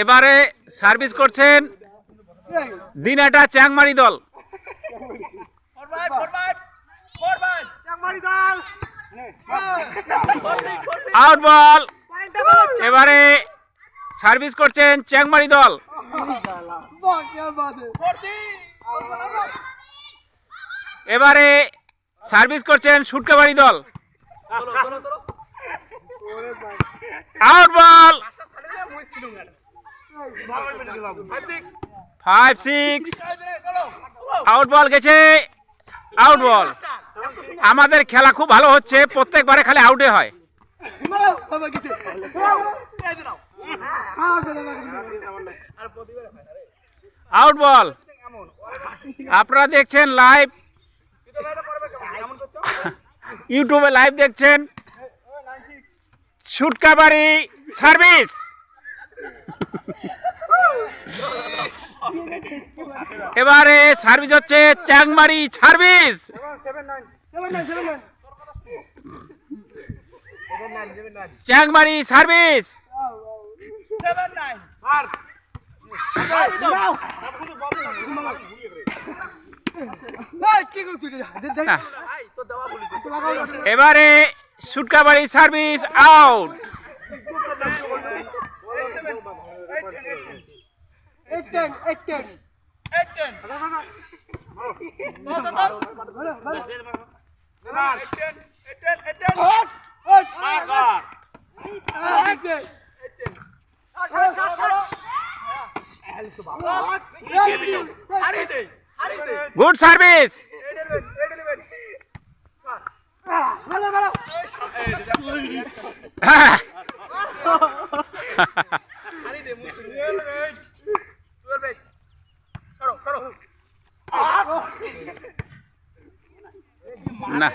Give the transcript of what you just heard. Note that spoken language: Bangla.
এবারে সার্ভিস করছেন দিনাটা চ্যাংমারি দল। আউট বল। এবারে সার্ভিস করছেন চ্যাংমারি দল। এবারে সার্ভিস করছেন সুটকাবাড়ি দল। আউট বল। 5-6 আউট বল গেছে। আউট বল। আমাদের খেলা খুব ভালো হচ্ছে, প্রত্যেকবারে খালি আউটে হয়। আউট বল। আপনারা দেখছেন লাইভ, ইউটিউবে লাইভ দেখছেন। সুটকাবাড়ি সার্ভিস। এবারে সার্ভিস হচ্ছে চ্যাংমারি সার্ভিস। চ্যাংমারি সার্ভিস। এবারে Sutkabari service out. Good service. না